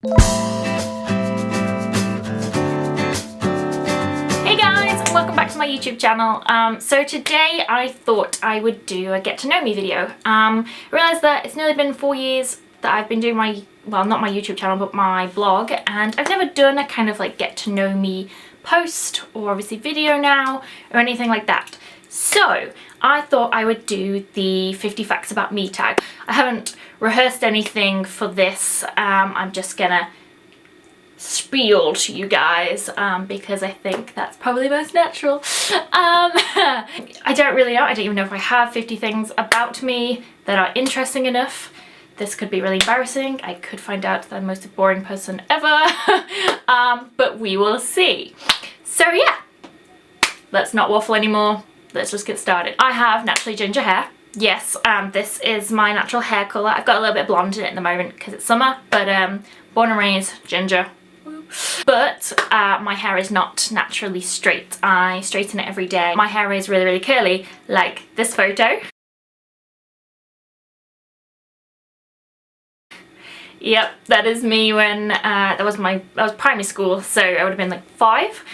Hey guys, welcome back to my YouTube channel. So today I thought I would do a get to know me video. I realised that it's nearly been 4 years that I've been doing my, well, not my YouTube channel but my blog, and I've never done a kind of like get to know me post or obviously video now or anything like that. So I thought I would do the 50 facts about me tag. I haven't rehearsed anything for this. I'm just gonna spiel to you guys because I think that's probably most natural. I don't really know. I don't even know if I have 50 things about me that are interesting enough. This could be really embarrassing. I could find out that I'm the most boring person ever. But we will see. So yeah, let's not waffle anymore. Let's just get started. I have naturally ginger hair. Yes, this is my natural hair colour. I've got a little bit of blonde in it at the moment because it's summer, but born and raised ginger. But my hair is not naturally straight. I straighten it every day. My hair is really, really curly, like this photo. Yep, that is me when that was primary school, so I would have been like 5.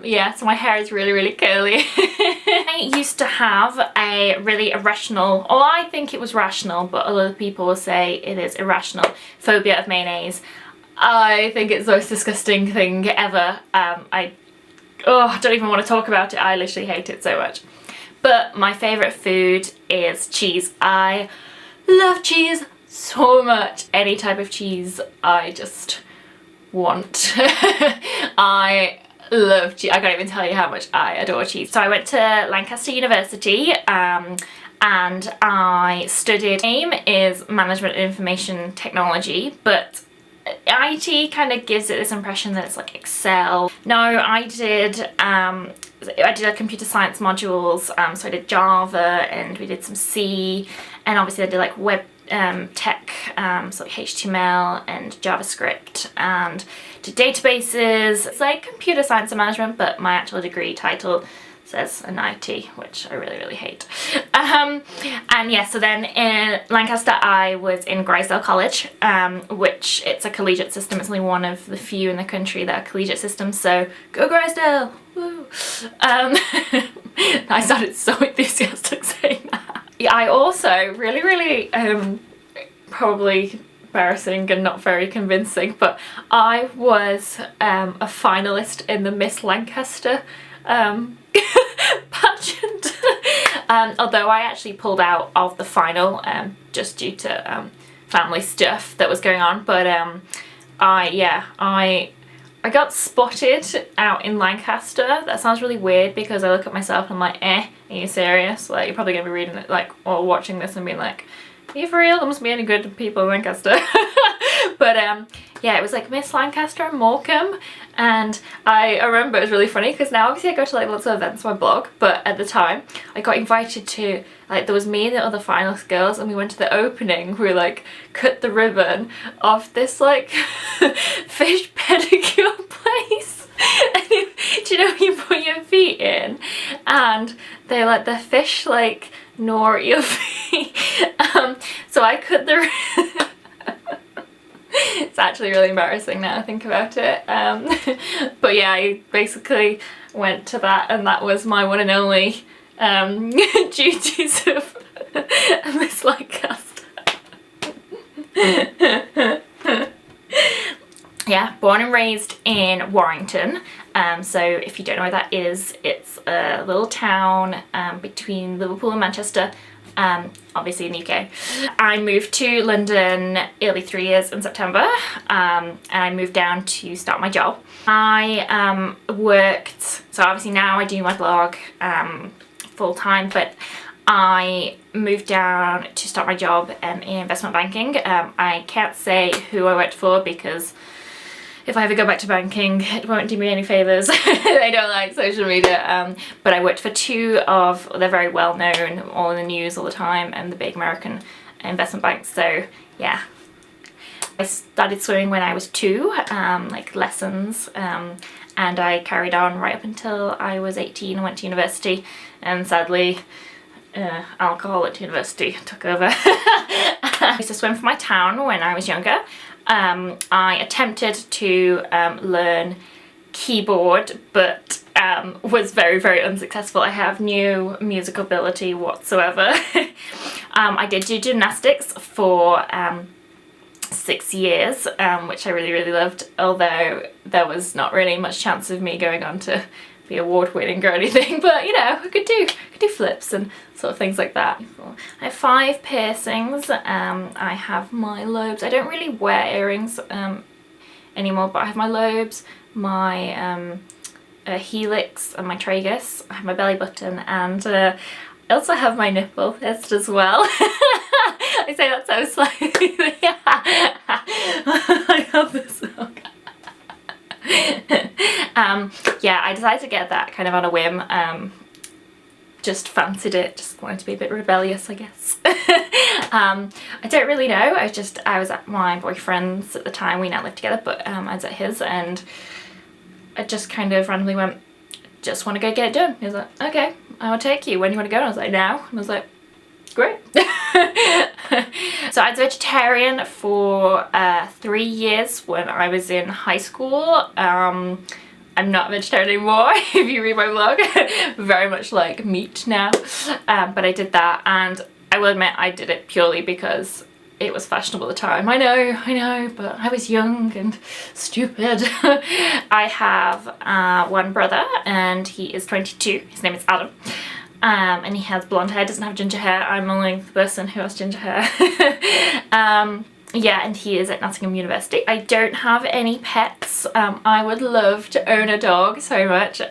Yeah, so my hair is really, really curly. I used to have a really irrational, or I think it was rational, but a lot of people will say it is irrational, phobia of mayonnaise. I think it's the most disgusting thing ever. I don't even want to talk about it. I literally hate it so much. But my favourite food is cheese. I love cheese so much. Any type of cheese I just want. I love cheese. I can't even tell you how much I adore cheese. So I went to Lancaster University and I studied, aim is management and information technology, but IT kind of gives it this impression that it's like Excel. No, I did a computer science modules, so I did Java and we did some C, and obviously I did like web tech, so like HTML and JavaScript, and did databases. It's like computer science and management, but my actual degree title says an IT, which I really, really hate. And yeah, so then in Lancaster I was in Grisdale College, which it's a collegiate system. It's only one of the few in the country that are collegiate systems, so go Grisdale! Woo! I sounded so enthusiastic saying that. Yeah, I also really, really, probably embarrassing and not very convincing, but I was a finalist in the Miss Lancaster pageant. Although I actually pulled out of the final just due to family stuff that was going on, but I got spotted out in Lancaster. That sounds really weird because I look at myself and I'm like, are you serious? Like, you're probably gonna be reading it, like, or watching this and being like, are you for real? There must be any good people in Lancaster. But yeah, it was like Miss Lancaster and Morecambe, and I remember it was really funny because now obviously I go to like lots of events on my blog, but at the time I got invited to, like, there was me and the other finalist girls, and we went to the opening. We like cut the ribbon of this like fish pedicure place. And do you know, you put your feet in and they let the fish like gnaw at your feet. So I cut the it's actually really embarrassing now I think about it. But yeah, I basically went to that, and that was my one and only duties of Miss Lancaster. Yeah, born and raised in Warrington. So if you don't know where that is, it's a little town between Liverpool and Manchester, obviously in the UK. I moved to London early 3 years in September, and I moved down to start my job. I worked, so obviously now I do my blog full time, but I moved down to start my job in investment banking. I can't say who I worked for because if I ever go back to banking, it won't do me any favours. They don't like social media. But I worked for 2 of, they're very well known, all in the news all the time, and the big American investment banks. So yeah, I started swimming when I was 2, like lessons, and I carried on right up until I was 18 and went to university, and sadly alcohol at university took over. I used to swim for my town when I was younger. I attempted to learn keyboard, but was very, very unsuccessful. I have no musical ability whatsoever. I did do gymnastics for 6 years, which I really, really loved, although there was not really much chance of me going on to be award-winning or anything, but you know, I could do flips and sort of things like that. I have 5 piercings. I have my lobes. I don't really wear earrings anymore, but I have my lobes, my helix and my tragus. I have my belly button, and I also have my nipple test as well. I say that so slightly. I have this. Yeah, I decided to get that kind of on a whim. Just fancied it, just wanted to be a bit rebellious, I guess. I don't really know. I was at my boyfriend's at the time. We now live together, but I was at his, and I just kind of randomly went, just want to go get it done. He was like, okay, I'll take you. When do you want to go? And I was like, now. And I was like, great. So I was vegetarian for 3 years when I was in high school. I'm not vegetarian anymore. If you read my blog, very much like meat now. But I did that, and I will admit I did it purely because it was fashionable at the time. I know, but I was young and stupid. I have one brother, and he is 22. His name is Adam. And he has blonde hair, doesn't have ginger hair. I'm only the person who has ginger hair. Yeah, and he is at Nottingham University. I don't have any pets. I would love to own a dog so much.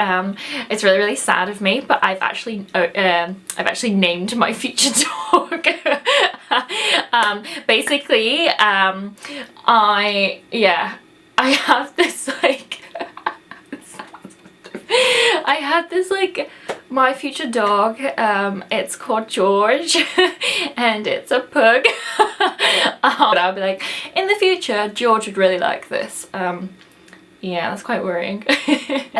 It's really, really sad of me, but I've actually named my future dog. Basically, I have this like I had this like my future dog. It's called George and it's a pug. But I'll be like, in the future George would really like this. Yeah, that's quite worrying.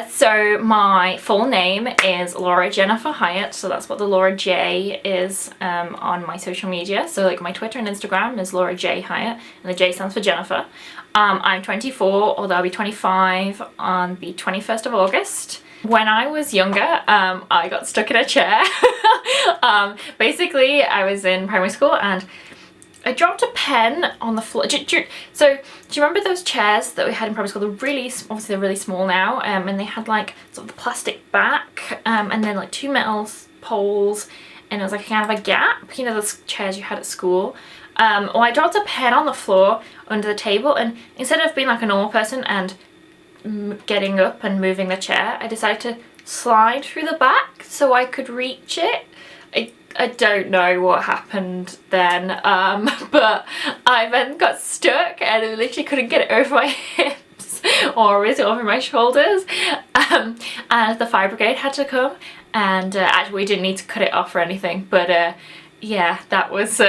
So my full name is Laura Jennifer Hyatt, so that's what the Laura J is on my social media. So like my Twitter and Instagram is Laura J Hyatt, and the J stands for Jennifer. I'm 24, although I'll be 25 on the 21st of August. When I was younger, I got stuck in a chair. Basically, I was in primary school and I dropped a pen on the floor. So do you remember those chairs that we had in primary school? They're really, obviously they're really small now, and they had like sort of the plastic back, and then like 2 metal poles, and it was like kind of a gap. You know those chairs you had at school? Well, I dropped a pen on the floor under the table, and instead of being like a normal person and getting up and moving the chair, I decided to slide through the back so I could reach it. I don't know what happened then, but I then got stuck and I literally couldn't get it over my hips or really over my shoulders, and the fire brigade had to come, and actually we didn't need to cut it off or anything, but yeah, that was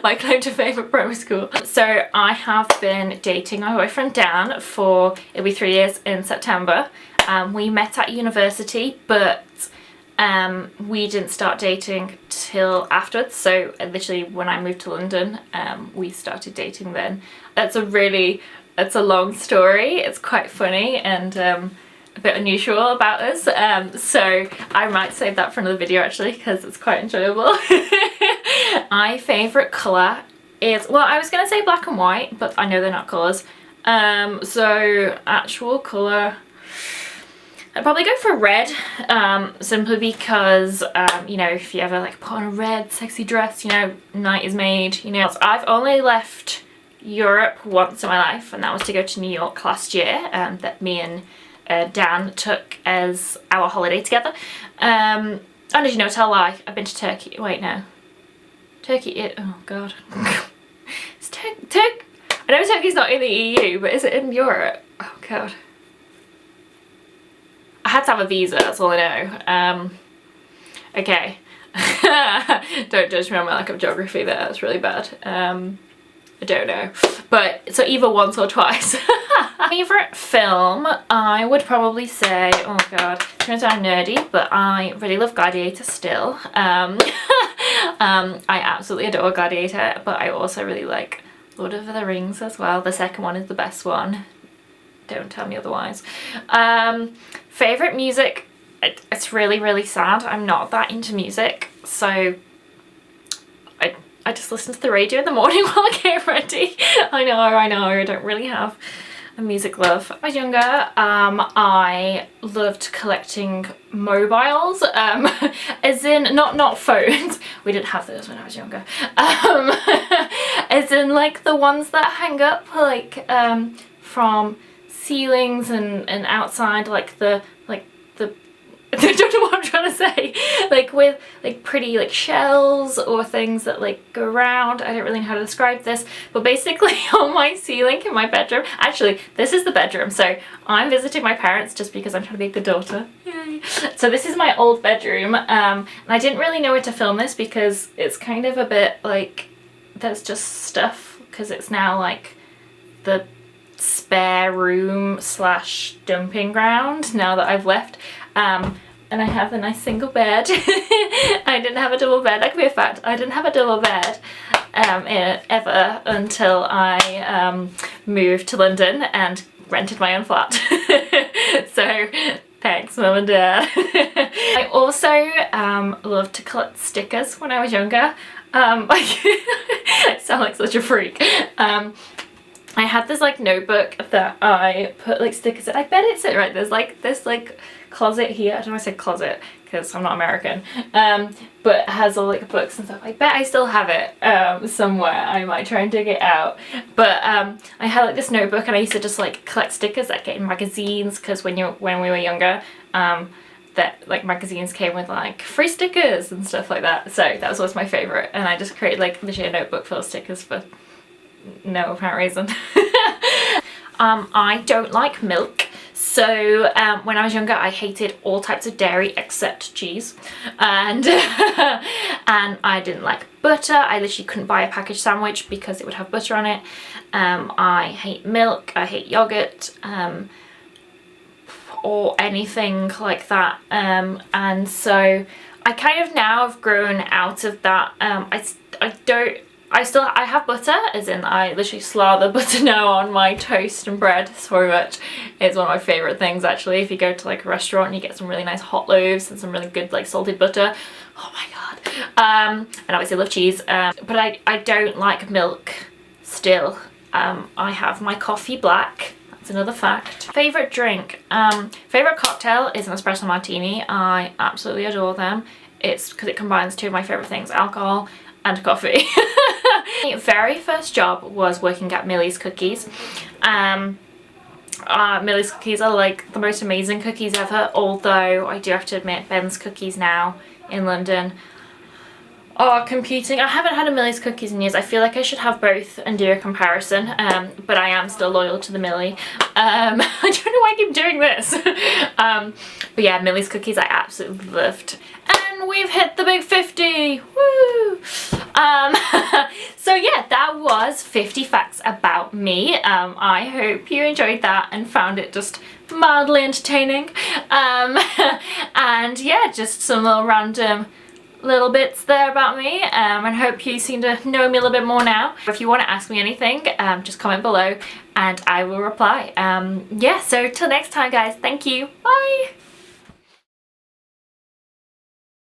my claim to fame at primary school. So I have been dating my boyfriend Dan for, it'll be 3 years in September. We met at university, but we didn't start dating till afterwards. So literally when I moved to London, we started dating then. It's a long story. It's quite funny and a bit unusual about us. So I might save that for another video actually, because it's quite enjoyable. My favourite colour is, well, I was going to say black and white, but I know they're not colours. So actual colour, I'd probably go for red, simply because, you know, if you ever like put on a red sexy dress, you know, night is made, you know. I've only left Europe once in my life, and that was to go to New York last year, that me and Dan took as our holiday together. Oh, did you know, tell a lie, I've been to Turkey. Wait, no. Turkey, oh god. It's I know Turkey's not in the EU, but is it in Europe? Oh god. I had to have a visa, that's all I know. Okay. Don't judge me on my lack of geography there, that's really bad. I don't know. But, so either once or twice. Favourite film, I would probably say, oh god, it's going to sound nerdy, but I really love Gladiator still. I absolutely adore Gladiator, but I also really like Lord of the Rings as well. The second one is the best one. Don't tell me otherwise. Favourite music, it's really, really sad. I'm not that into music, so I just listen to the radio in the morning while I get ready. I know, I don't really have a music love. When I was younger, I loved collecting mobiles, as in, not phones. We didn't have those when I was younger. As in like the ones that hang up, like from ceilings and outside, like the I don't know what I'm trying to say, like with like pretty like shells or things that like go around. I don't really know how to describe this, but basically on my ceiling in my bedroom, actually this is the bedroom, so I'm visiting my parents just because I'm trying to be a good daughter. Yay. So this is my old bedroom, and I didn't really know where to film this because it's kind of a bit like there's just stuff, because it's now like the spare room slash dumping ground now that I've left. And I have a nice single bed. I didn't have a double bed. That could be a fact. I didn't have a double bed ever until I moved to London and rented my own flat. So thanks, Mum and Dad. I also loved to collect stickers when I was younger. I sound like such a freak. I had this like notebook that I put like stickers in. I bet it's it, right? There's like this like closet here. I don't know why I said closet because I'm not American. But it has all like books and stuff. I bet I still have it somewhere. I might try and dig it out. But I had like this notebook, and I used to just like collect stickers that get in magazines, because when we were younger, that like magazines came with like free stickers and stuff like that. So that was always my favourite, and I just created like literally a notebook full of stickers for no apparent reason. I don't like milk. So when I was younger, I hated all types of dairy except cheese, and and I didn't like butter. I literally couldn't buy a packaged sandwich because it would have butter on it. I hate milk. I hate yogurt, or anything like that. And so I kind of now have grown out of that. I have butter, as in I literally slather butter now on my toast and bread so much. It's one of my favourite things actually. If you go to like a restaurant and you get some really nice hot loaves and some really good like salted butter, oh my god. And obviously I love cheese, but I don't like milk still. I have my coffee black. That's another fact. Favourite drink. Favourite cocktail is an espresso martini. I absolutely adore them. It's because it combines two of my favourite things, alcohol and coffee. My very first job was working at Millie's Cookies. Millie's Cookies are like the most amazing cookies ever, although I do have to admit Ben's Cookies now in London are competing. I haven't had a Millie's Cookies in years. I feel like I should have both and do a comparison, but I am still loyal to the Millie. I don't know why I keep doing this. But yeah, Millie's Cookies I absolutely loved. And we've hit the big 50! Woo! So yeah, that was 50 facts about me. I hope you enjoyed that and found it just mildly entertaining. And yeah, just some little random little bits there about me, and hope you seem to know me a little bit more now. If you want to ask me anything, just comment below and I will reply. Yeah, so till next time guys, thank you, bye!